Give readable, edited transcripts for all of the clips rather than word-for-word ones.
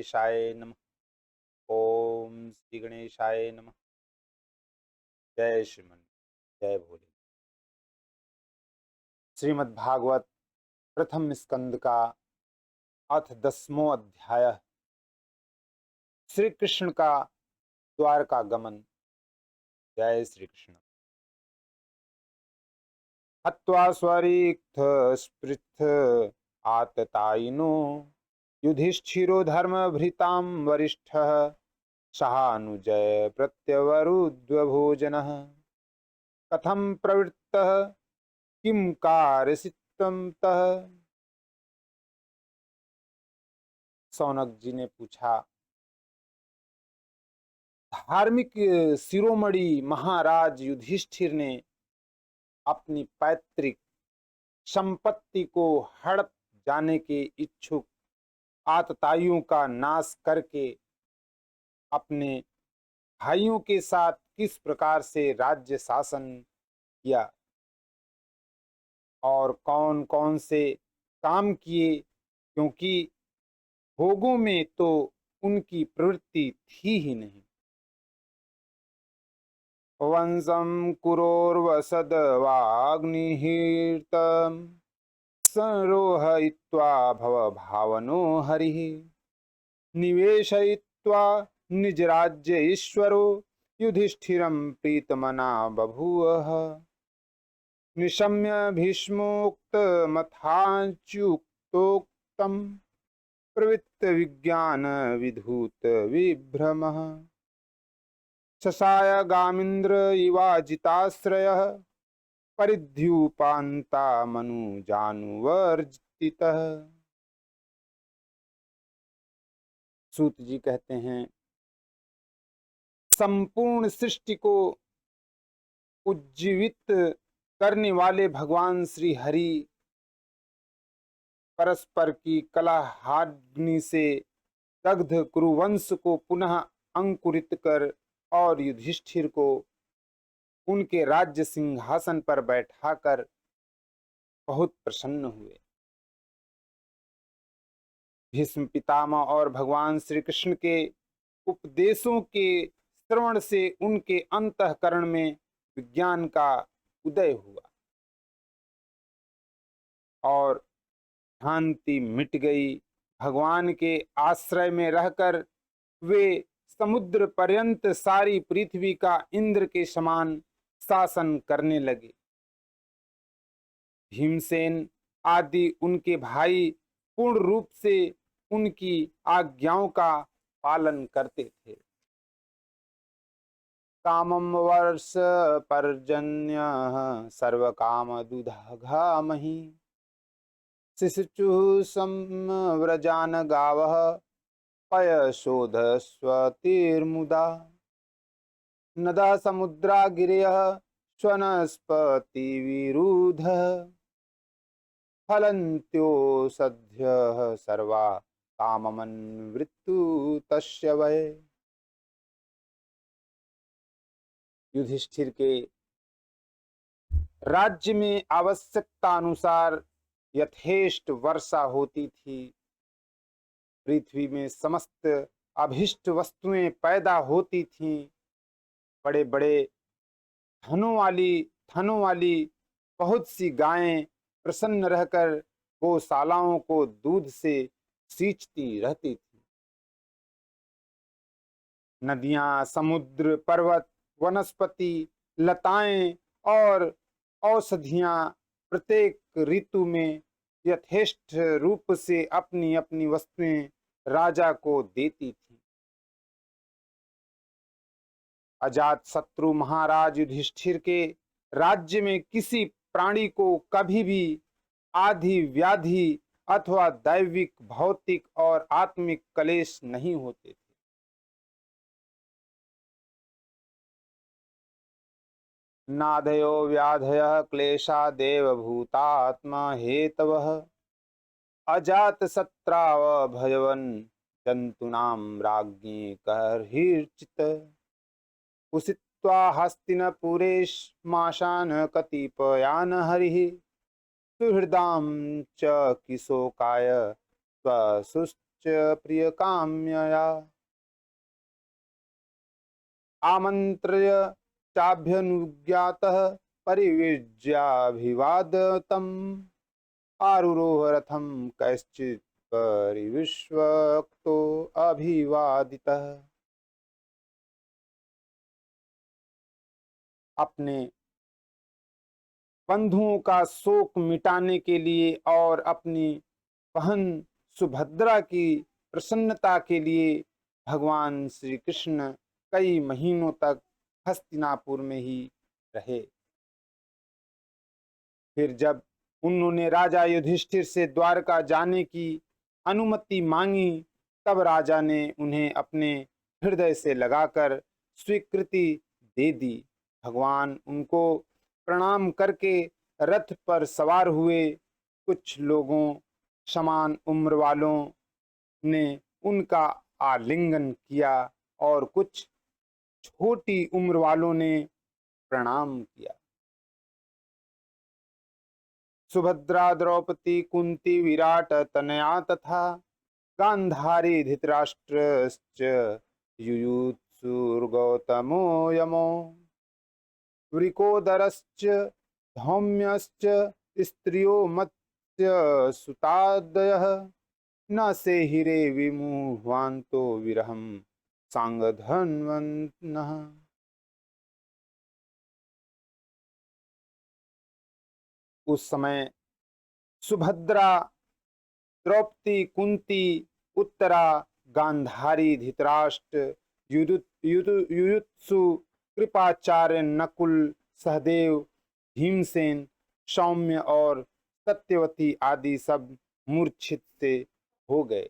गणेशाय नमः। ओम श्री गणेशाय नमः। जय श्रीमन, जय भोले। श्रीमद् भागवत प्रथम स्कंद का अथ 10वां अध्याय, श्री कृष्ण का द्वारका गमन। जय श्री कृष्ण। हत्वा स्वरिक्त स्पृथ आततायिनो युधिष्ठिरो धर्मभृतां वरिष्ठः सहानुजय प्रत्यवरुद्वभोजनः। कथं प्रवृत्तः किं कारयसित्वं तः। सौनक जी ने पूछा, धार्मिक शिरोमणि महाराज युधिष्ठिर ने अपनी पैतृक संपत्ति को हड़प जाने के इच्छुक आतताइयों का नाश करके अपने भाइयों के साथ किस प्रकार से राज्य शासन किया और कौन कौन से काम किए, क्योंकि भोगों में तो उनकी प्रवृत्ति थी ही नहीं। वंशं कुरोर्वसद्वाग्निहीर्तं संरोहयित्वा भवभावनो हरिः निवेशयित्वा निजराज्य ईश्वरो युधिष्ठिरं प्रीतमना बभूवः। निशम्य भीष्मोक्तमथाच्युक्तोक्तं प्रवृत्त विज्ञान विधूत विभ्रमः। शशाय गामिन्द्र इवाजिताश्रयः परिद्यूपान्ता मनुजानुवर्जितः। सूत जी कहते हैं, संपूर्ण सृष्टि को उज्जीवित करने वाले भगवान श्री हरि परस्पर की कलहाग्नि से दग्ध कुरुवंश को पुनः अंकुरित कर और युधिष्ठिर को उनके राज्य सिंहासन पर बैठाकर बहुत प्रसन्न हुए। भीष्म पितामह और भगवान श्री कृष्ण के उपदेशों के श्रवण से उनके अंतःकरण में विज्ञान का उदय हुआ और भ्रांति मिट गई। भगवान के आश्रय में रहकर वे समुद्र पर्यंत सारी पृथ्वी का इंद्र के समान शासन करने लगे। भीमसेन आदि उनके भाई पूर्ण रूप से उनकी आज्ञाओं का पालन करते थे। कामम वर्ष पर्जन्य सर्व काम दुधाघामहि शिशुचुः संव्रजान गावः पयशोध स्वतीर्मुदा। नदा समुद्रा गिरयः स्वनस्पति विरुधः फलन्त्यो सद्यः सर्वा काममन्वृत्तु तस्य वै। युधिष्ठिर के राज्य में आवश्यकता अनुसार यथेष्ट वर्षा होती थी। पृथ्वी में समस्त अभिष्ट वस्तुएं पैदा होती थीं। बड़े बड़े थनों वाली बहुत सी गायें प्रसन्न रहकर गौशालाओं को दूध से सींचती रहती थी। नदियां, समुद्र, पर्वत, वनस्पति, लताएं और औषधियां प्रत्येक ऋतु में यथेष्ट रूप से अपनी अपनी वस्तुएं राजा को देती थी। अजात शत्रु महाराज युधिष्ठिर के राज्य में किसी प्राणी को कभी भी आधि व्याधि अथवा दैविक, भौतिक और आत्मिक कलेश नहीं होते थे। नादयो व्याधयः क्लेशा देवभूतात्मा हेतवः अजात शत्राव भयवन जंतूनां राज्ञी कहर्हिर्चित। उषित्वा हस्तिनपुरेशमाशान कतिपयान हरिः सुहृदां च किशोकाय स्वसुश्च प्रियकाम्यया आमन्त्र्य चाभ्यनुज्ञातः परिविज्याभिवादतम् आरुरोह रथम कैश्चित् परिविश्वक्तो अभिवादितः। अपने बंधुओं का शोक मिटाने के लिए और अपनी बहन सुभद्रा की प्रसन्नता के लिए भगवान श्री कृष्ण कई महीनों तक हस्तिनापुर में ही रहे। फिर जब उन्होंने राजा युधिष्ठिर से द्वारका जाने की अनुमति मांगी, तब राजा ने उन्हें अपने हृदय से लगाकर स्वीकृति दे दी। भगवान उनको प्रणाम करके रथ पर सवार हुए। कुछ लोगों समान उम्र वालों ने उनका आलिंगन किया और कुछ छोटी उम्र वालों ने प्रणाम किया। सुभद्रा, द्रौपदी, कुंती, विराट तनया तथा गांधारी, धृतराष्ट्रश्च युयुत्सुर्गौतमो यमो वृकोदरश्च धौम्यश्च स्त्रियो मत्स्यसुतादयः न से हिरे विमुह्वान्तो विरहं सांगधन्वन्तः। उस समय सुभद्रा, द्रौपदी, कुंती, उत्तरा, गांधारी, धृतराष्ट्र, युयुत्सु, कृपाचार्य, नकुल, सहदेव, भीमसेन, सौम्य और सत्यवती आदि सब मूर्छित से हो गए।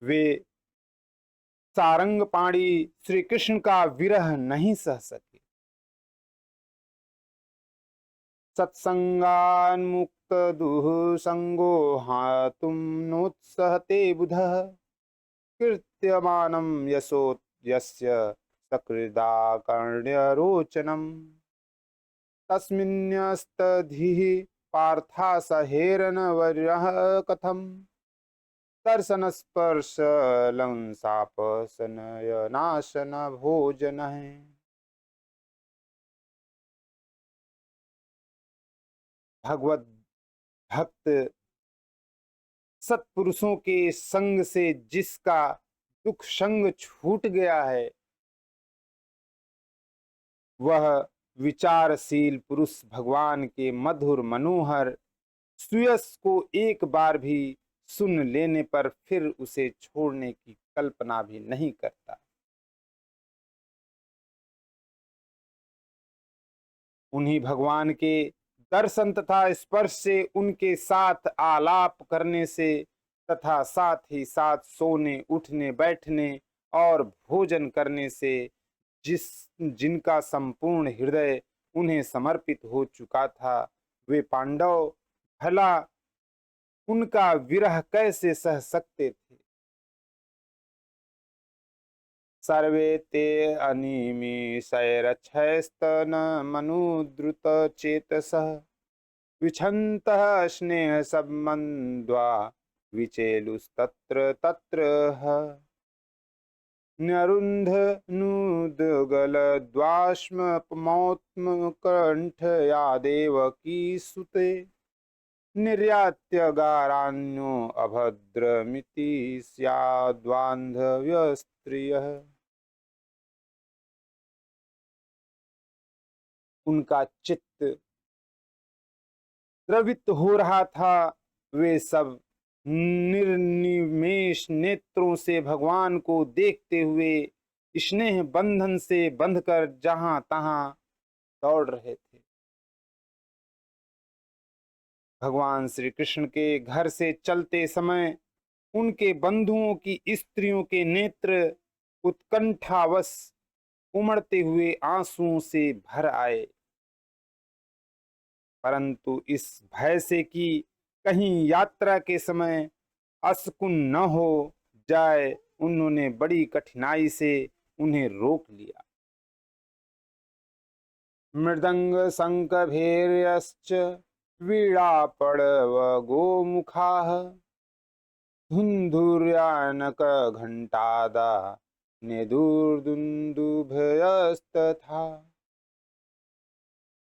वे सारंगपाणी श्री कृष्ण का विरह नहीं सह सके। सत्संगान्मुक्त दुह संगो हातुम नोत्सहते बुधः कीर्त्यमानं यशो यस्य सकृदाकर्ण्य रोचनम् तस्मिन्यस्तधिः पार्था सहेरन वर्यः कथम दर्शन स्पर्श लंसापसनयनाशन भोजन है। भगवत भक्त सत्पुरुषों के संग से जिसका दुख संग छूट गया है, वह विचारशील पुरुष भगवान के मधुर मनोहर सुयस को एक बार भी सुन लेने पर फिर उसे छोड़ने की कल्पना भी नहीं करता। उन्हीं भगवान के दर्शन तथा स्पर्श से, उनके साथ आलाप करने से तथा साथ ही साथ सोने, उठने, बैठने और भोजन करने से जिनका संपूर्ण हृदय उन्हें समर्पित हो चुका था, वे पांडव भला उनका विरह कैसे सह सकते थे। सर्वे ते अनिमिषैरक्षयस्तन मनुद्रुत चेतसः विछन्तः स्नेह संबन्ध्वा विचेलुस्तत्र तत्र न्यरुन्ध नुद्गलद्वाष्मपमौत्मकण्ठ या देवकी सुते निर्यात्य गारान्यो अभद्रमिति स्याद्बान्धव्यस्त्रियः। उनका चित्त द्रवित हो रहा था। वे सब निर्निमेष नेत्रों से भगवान को देखते हुए स्नेह बंधन से बंधकर जहां तहां दौड़ रहे थे। भगवान श्री कृष्ण के घर से चलते समय उनके बंधुओं की स्त्रियों के नेत्र उत्कंठावश उमड़ते हुए आंसुओं से भर आए, परंतु इस भय से कि कहीं यात्रा के समय अशकुन न हो जाए, उन्होंने बड़ी कठिनाई से उन्हें रोक लिया। मृदंग शंख भैर्यश्च वीणा पड़व गोमुखाः धुन्धुर्यानक घंटादा निदुर्दुन्दुभयस्तथा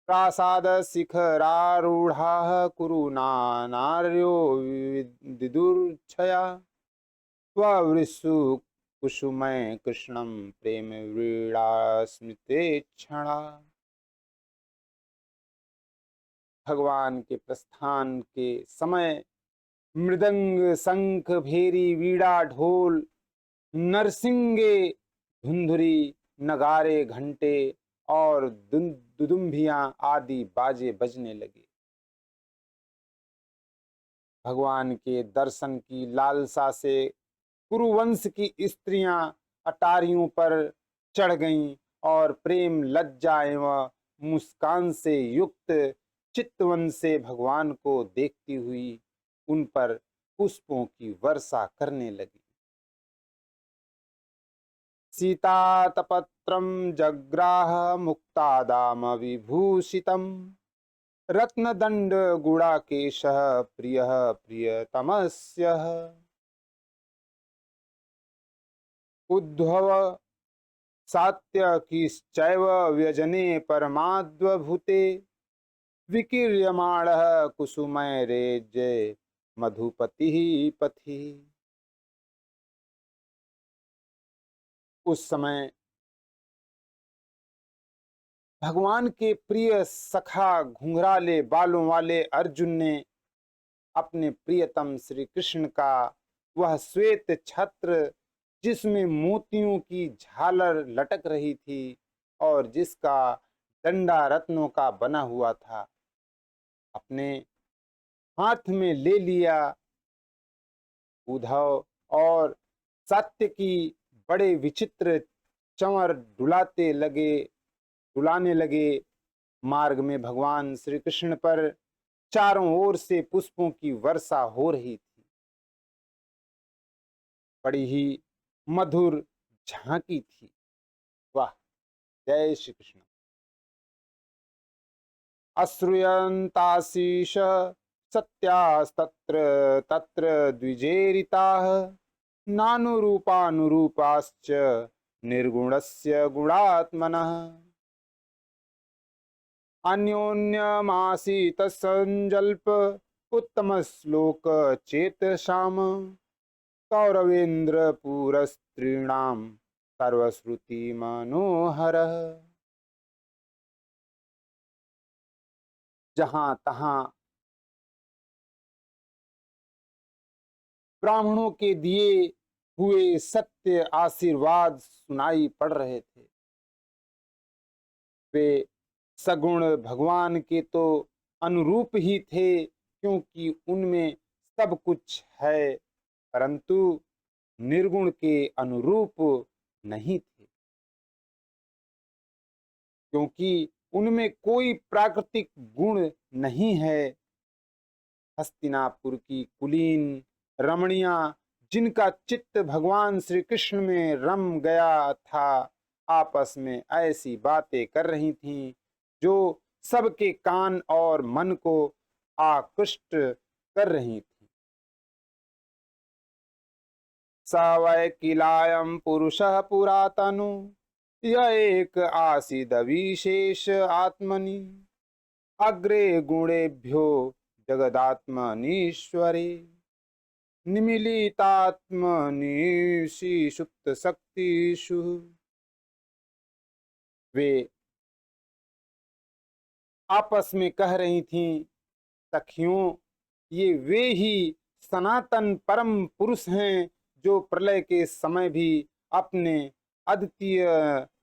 प्रासाद शिखरारूढ़ाः कुरुना नार्यो विदुर्छया स्ववृषु कुसुमय कृष्णं प्रेम व्रीड़ा स्मृते क्षणा। भगवान के प्रस्थान के समय मृदंग शंख भेरी वीणा ढोल नरसिंगे धुंधुरी नगारे घंटे और दुदुम्भियां आदि बाजे बजने लगे। भगवान के दर्शन की लालसा से कुरुवंश की स्त्रियां अटारियों पर चढ़ गईं और प्रेम लज्जा एवं मुस्कान से युक्त चित्तवन से भगवान को देखती हुई उन पर पुष्पों की वर्षा करने लगी। सीतातपत्रं जग्राह मुक्तादाम विभूषितम् रत्नदंड गुड़ाकेशः प्रियः प्रियतमस्यः उद्धव सात्यकीश्चैव व्यजने परमाद्भुते विकीर्यमाणः कुसुमैरेज्ये मधुपतिः पथि। उस समय भगवान के प्रिय सखा घुंघराले बालों वाले अर्जुन ने अपने प्रियतम श्री कृष्ण का वह श्वेत छत्र जिसमें मोतियों की झालर लटक रही थी और जिसका डंडा रत्नों का बना हुआ था, अपने हाथ में ले लिया। उद्धव और सात्यकी बड़े विचित्र चंवर डुलाने लगे। मार्ग में भगवान श्री कृष्ण पर चारों ओर से पुष्पों की वर्षा हो रही थी। बड़ी ही मधुर झांकी थी। वाह, जय श्री कृष्ण। अश्रूयन्ताशीष सत्यास्तत्र तत्र द्विजेरिताः नानुरूपानुरूपाश्च निर्गुणस्य गुणात्मनः अन्योन्यमासीत संजल्प उत्तम श्लोक चेतसाम कौरवेन्द्र पुरस्त्रीणाम सर्वश्रुति मनोहरः। जहां तहां ब्राह्मणों के दिए हुए सत्य आशीर्वाद सुनाई पड़ रहे थे। वे सगुण भगवान के तो अनुरूप ही थे, क्योंकि उनमें सब कुछ है, परंतु निर्गुण के अनुरूप नहीं थे, क्योंकि उनमें कोई प्राकृतिक गुण नहीं है। हस्तिनापुर की कुलीन रमणियां जिनका चित्त भगवान श्री कृष्ण में रम गया था, आपस में ऐसी बातें कर रही थीं जो सबके कान और मन को आकृष्ट कर रही थी। स वै किलायं पुरुषः पुरातनो य एक आसीद विशेष आत्मनि अग्रे गुणेभ्यो जगदात्मनीश्वरे निमिलितात्मनीषि सुप्त शक्तिषु। वे आपस में कह रही थीं, सखियों, ये वे ही सनातन परम पुरुष हैं जो प्रलय के समय भी अपने अद्वितीय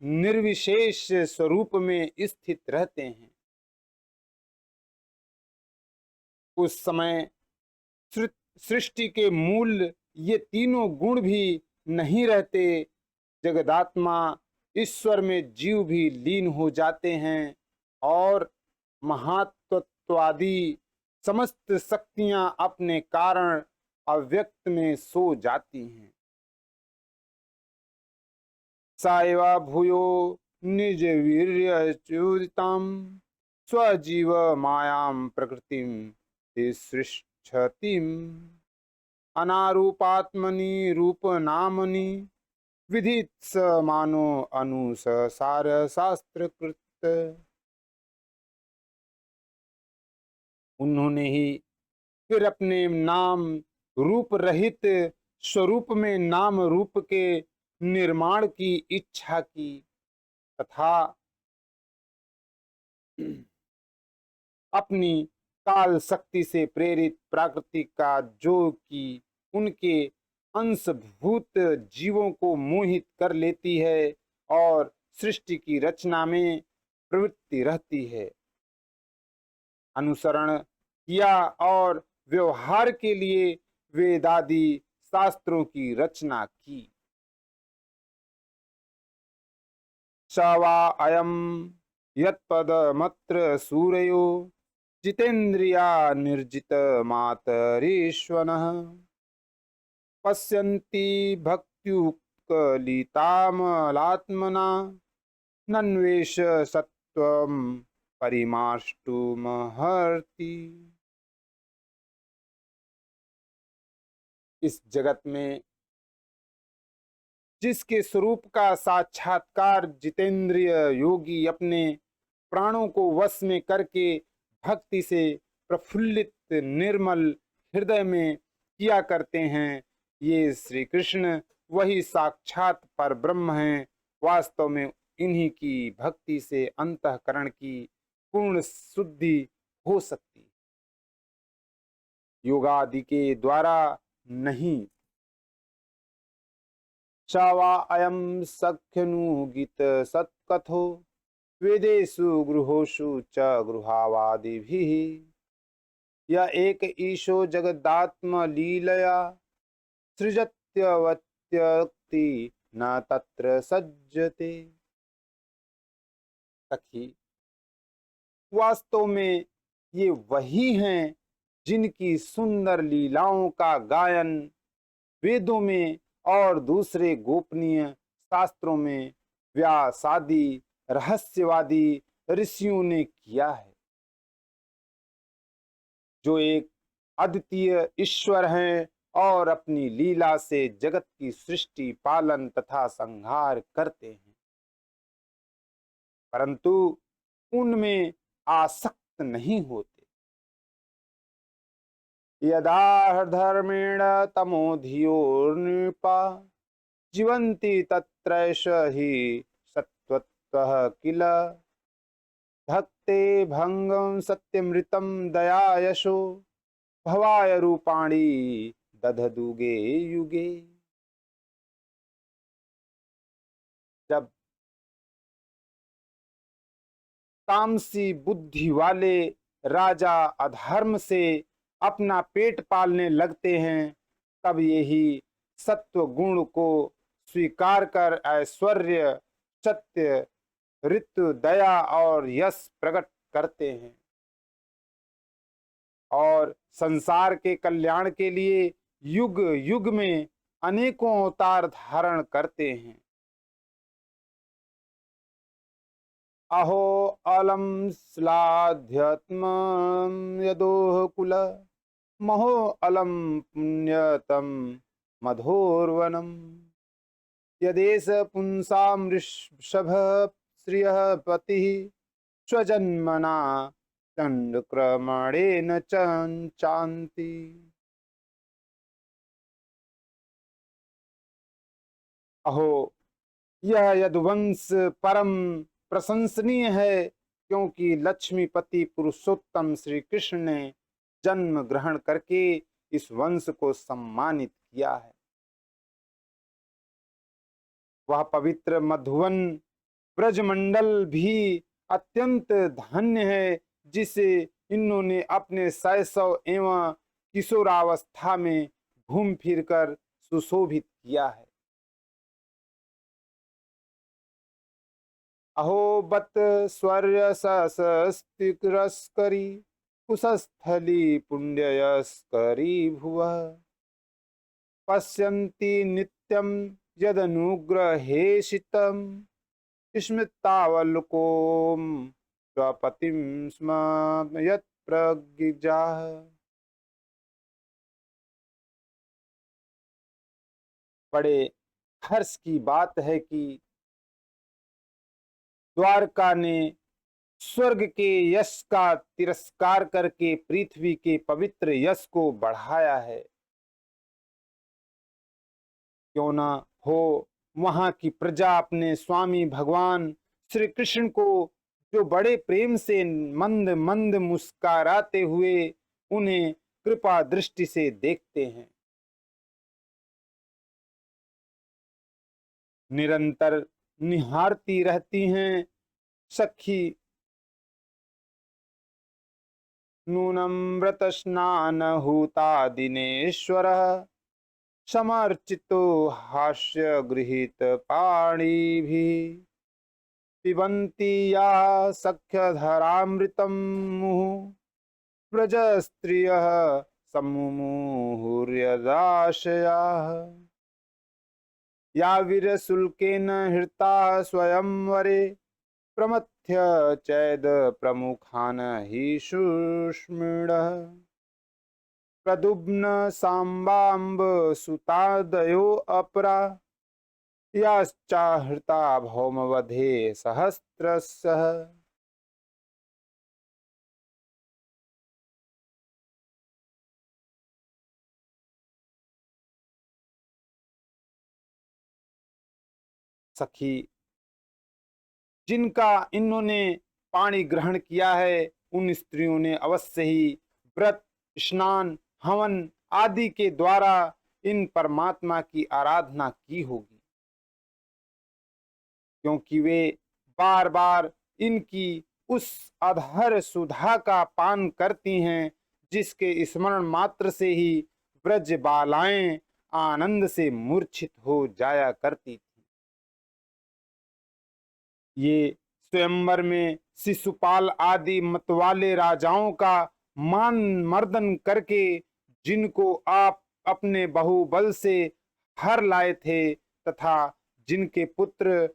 निर्विशेष स्वरूप में स्थित रहते हैं। उस समय सृष्टि के मूल ये तीनों गुण भी नहीं रहते। जगदात्मा ईश्वर में जीव भी लीन हो जाते हैं और महातत्वादि समस्त शक्तियां अपने कारण अव्यक्त में सो जाती हैं। सायवा भूयो निज वीर्य च्युताम स्वजीव मायां प्रकृतिं ते सृष्टतिम अनारूपात्मनि रूपनामनि विदित स मानो अनुसार शास्त्रकृत। उन्होंने ही फिर अपने नाम रूप रहित स्वरूप में नाम रूप के निर्माण की इच्छा की तथा अपनी काल शक्ति से प्रेरित प्रकृति का जो कि उनके अंशभूत जीवों को मोहित कर लेती है और सृष्टि की रचना में प्रवृत्ति रहती है, अनुसरण किया और व्यवहार के लिए वेदादि शास्त्रों की रचना की। स वा अयम यत्पदमत्र सूरयो जितेन्द्रिया निर्जित मातरीश्वनः पश्यन्ति भक्त्युक्कलितामलात्मना नन्वेष सत्वं परिमाष्टुमहर्ति। इस जगत में जिसके स्वरूप का साक्षात्कार जितेंद्रिय योगी अपने प्राणों को वश में करके भक्ति से प्रफुल्लित निर्मल हृदय में किया करते हैं, ये श्री कृष्ण वही साक्षात पर ब्रह्म हैं। वास्तव में इन्हीं की भक्ति से अंतःकरण की पूर्ण शुद्धि हो सकती है, योगादि के द्वारा नहीं। स वा अयं सख्यनुगीत सत्कथो वेदेषु गृहोषु च गृहावादिभिः य एक ईशो जगदात्मलीलया सृजत्यवत्यक्ति न तत्र सज्जते। सखी, वास्तव में ये वही हैं जिनकी सुंदर लीलाओं का गायन वेदों में और दूसरे गोपनीय शास्त्रों में व्यासादि रहस्यवादी ऋषियों ने किया है, जो एक अद्वितीय ईश्वर हैं और अपनी लीला से जगत की सृष्टि पालन तथा संहार करते हैं, परंतु उनमें आसक्त नहीं होते। यदा धर्मेण तमोधियोर्नृपा जीवन्ति तत्रैष हि सत्वतः किल भक्ते भंगम सत्यमृतम दया यशो भवाय रूपाणी दधदुगे युगे। जब तामसी बुद्धि वाले राजा अधर्म से अपना पेट पालने लगते हैं, तब यही सत्व गुण को स्वीकार कर ऐश्वर्य सत्य ऋतु दया और यश प्रकट करते हैं और संसार के कल्याण के लिए युग युग में अनेकों अवतार धारण करते हैं। अहो अलम श्लाघ्यत्म यदोह कुल महो अलम पुण्यतम मधोर्वनम यदेश पुंसाम ऋषभ श्रियः पति स्वजन्मना चंडक्रमणेन चांति। अहो, यह यदुवंश परम प्रशंसनीय है, क्योंकि लक्ष्मीपति पुरुषोत्तम श्री कृष्ण ने जन्म ग्रहण करके इस वंश को सम्मानित किया है। वह पवित्र मधुवन ब्रजमंडल भी अत्यंत धन्य है, जिसे इन्होंने अपने शैशव एवं किशोरावस्था में घूम फिरकर सुशोभित किया है। अहो बत स्वर्य सस्तिरस्करी कुशस्थली पुण्यस्करी भुव पश्यन्ति नित्यं यदनुग्रहेशितं स्मृतावलोकोम स्वपतिं स्म यत् प्रज्ञिजाः। बड़े हर्ष की बात है कि द्वारका ने स्वर्ग के यश का तिरस्कार करके पृथ्वी के पवित्र यश को बढ़ाया है। क्यों न हो वहां की प्रजा अपने स्वामी भगवान श्री कृष्ण को, जो बड़े प्रेम से मंद मंद मुस्कुराते हुए उन्हें कृपा दृष्टि से देखते हैं, निरंतर निहारती रहती हैं। सखी नूनं व्रतस्नानहुता दिनेश्वरः समर्चितो हास्य गृहीत पाणिभिः पिबन्ति या सख्यधरामृतं मुहुः व्रजस्त्रियः सम्मुहुर्यदाशयाः। या वीरशुल्केन हृता स्वयंवरे प्रमथ्य चैद प्रमुखान हि शुष्मिणः प्रद्युम्न सांबाम्ब सुतादयो अपरा याश्चाहृता भौमवधे सहस्रशः। सखी, जिनका इन्होंने पाणी ग्रहण किया है उन स्त्रियों ने अवश्य ही व्रत, स्नान, हवन आदि के द्वारा इन परमात्मा की आराधना की होगी, क्योंकि वे बार बार इनकी उस अधर सुधा का पान करती हैं जिसके स्मरण मात्र से ही ब्रज बालाएं आनंद से मूर्छित हो जाया करती। ये स्वयंवर में शिशुपाल आदि मतवाले राजाओं का मान मर्दन करके जिनको आप अपने बाहुबल से हर लाए थे, तथा जिनके पुत्र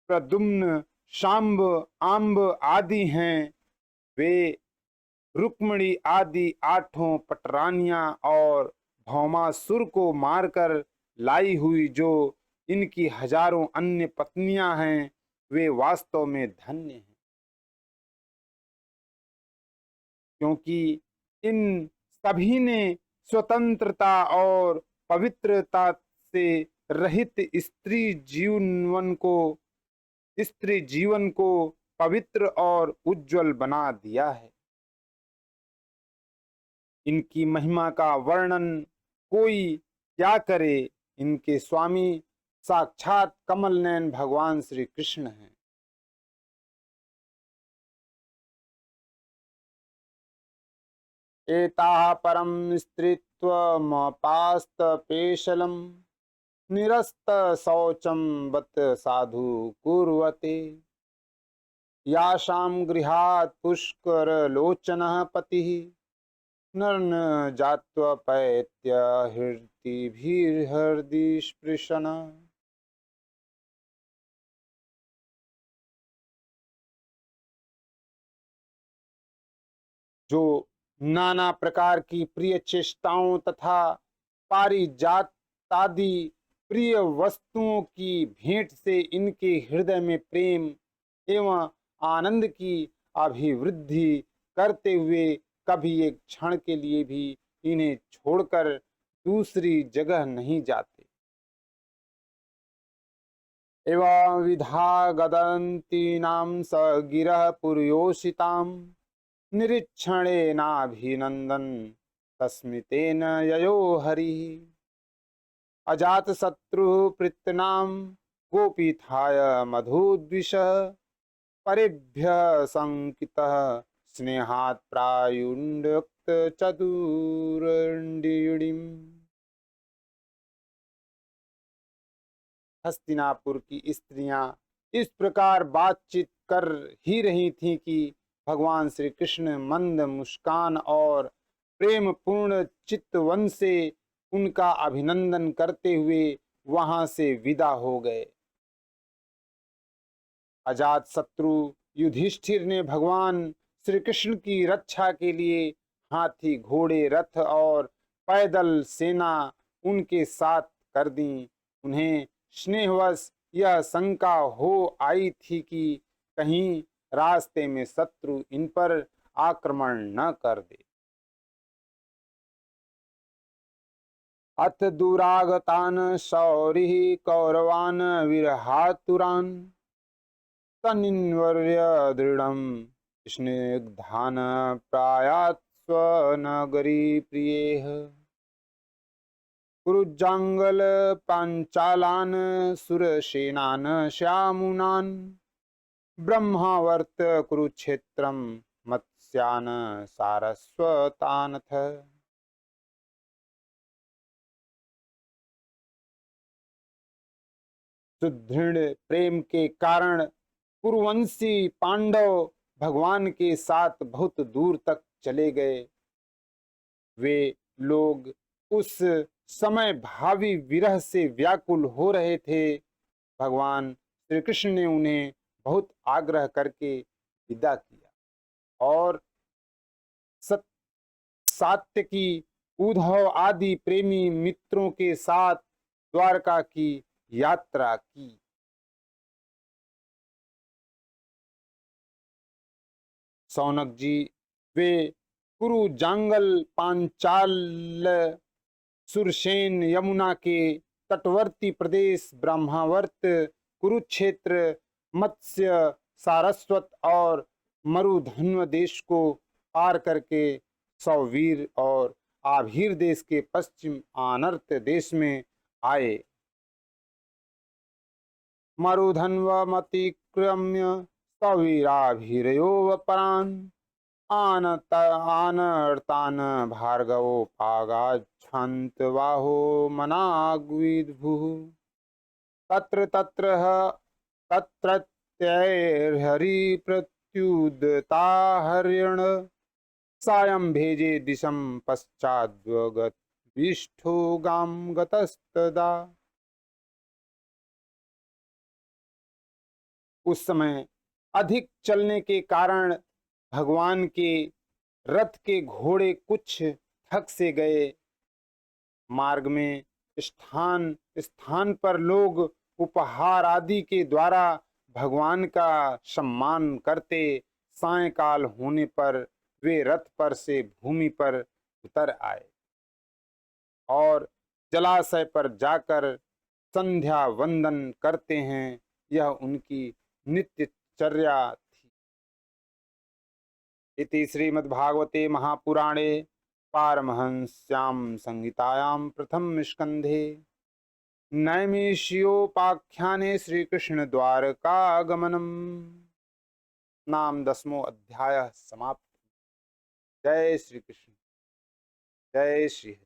प्रद्युम्न, शांब, आंब आदि हैं, वे रुक्मिणी आदि आठों पटरानियां और भौमासुर को मारकर लाई हुई जो इनकी हजारों अन्य पत्नियां हैं, वे वास्तव में धन्य हैं, क्योंकि इन सभी ने स्वतंत्रता और पवित्रता से रहित स्त्री जीवन को पवित्र और उज्जवल बना दिया है। इनकी महिमा का वर्णन कोई क्या करे। इनके स्वामी साक्षात कमल नयन भगवान श्री कृष्ण हैं। एताः परं स्त्रीत्वमपास्तपेशलं निरस्त शौचं बत साधु कुर्वते यासां गृहात् पुष्करलोचनः पतिः नर्न जात्वपैत्य हृदि स्पृशन। जो नाना प्रकार की प्रिय चेष्टाओं तथा पारिजात आदि प्रिय वस्तुओं की भेंट से इनके हृदय में प्रेम एवं आनंद की अभिवृद्धि करते हुए कभी एक क्षण के लिए भी इन्हें छोड़कर दूसरी जगह नहीं जाते। एवं विधा गदंतीनां स गिरः पुरयोषितां निरीक्षणेनाभिनंदन तस्मितेन ययो हरिः अजातशत्रु पृतनाम गोपीथाय मधुद्विषः परेभ्यः संकितः स्नेहात् प्रायुण्डक्त चतुरण्डियुडिम्। हस्तिनापुर की स्त्रियां इस प्रकार बातचीत कर ही रही थीं कि भगवान श्री कृष्ण मंद मुस्कान और प्रेम पूर्ण चित्तवन से उनका अभिनंदन करते हुए वहां से विदा हो गए। अजात शत्रु युधिष्ठिर ने भगवान श्री कृष्ण की रक्षा के लिए हाथी, घोड़े, रथ और पैदल सेना उनके साथ कर दी। उन्हें स्नेहवश यह शंका हो आई थी कि कहीं रास्ते में शत्रु इन पर आक्रमण न कर दे। अथ दुरागतान शौरिः कौरवान विरहातुरान तनिन्वर्य दृढ़ं स्निग्धान प्रायात् स्वनगरी प्रियेह कुरुजांगल पांचालान सुरसेनान श्यामुनान ब्रह्मावर्त कुरुक्षेत्रम मत्स्यान सारस्वतानथ। सुदृढ़ प्रेम के कारण कुरुवंशी पांडव भगवान के साथ बहुत दूर तक चले गए। वे लोग उस समय भावी विरह से व्याकुल हो रहे थे। भगवान श्री कृष्ण ने उन्हें बहुत आग्रह करके विदा किया और सात्यकी, उद्धव आदि प्रेमी मित्रों के साथ द्वारका की यात्रा की। सौनक जी वे कुरु, जांगल, पांचाल, सुरसेन, यमुना के तटवर्ती प्रदेश, ब्रह्मावर्त, कुरुक्षेत्र, मत्स्य, सारस्वत और मरुधन्व देश को पार करके सौवीर और आभीर देश के पश्चिम आनर्त देश में आए। मरुधन्वमतिक्रम्य सवीराभिरयोपरान् आनर्तान् भार्गवोपागाच्छान्तबाहो मनाग्विद्भुः तत्र तत्रत्यैर्हरिप्रत्युदताहर्यण सायं भेजे दिशं पश्चाद्वगद्विष्ठो गां गतस्तदा। उस समय अधिक चलने के कारण भगवान के रथ के घोड़े कुछ थक से गए। मार्ग में स्थान स्थान पर लोग उपहार आदि के द्वारा भगवान का सम्मान करते। सायंकाल होने पर वे रथ पर से भूमि पर उतर आए और जलाशय पर जाकर संध्या वंदन करते हैं। यह उनकी नित्यचर्या थी। इति श्रीमद्भागवते महापुराणे पारमहंस्यां संहितायां प्रथम स्कंधे नैमिषीयोपाख्याने श्रीकृष्ण द्वारकागमनम नाम 10वां अध्याय समाप्त। जय श्री कृष्ण, जय श्री हरि।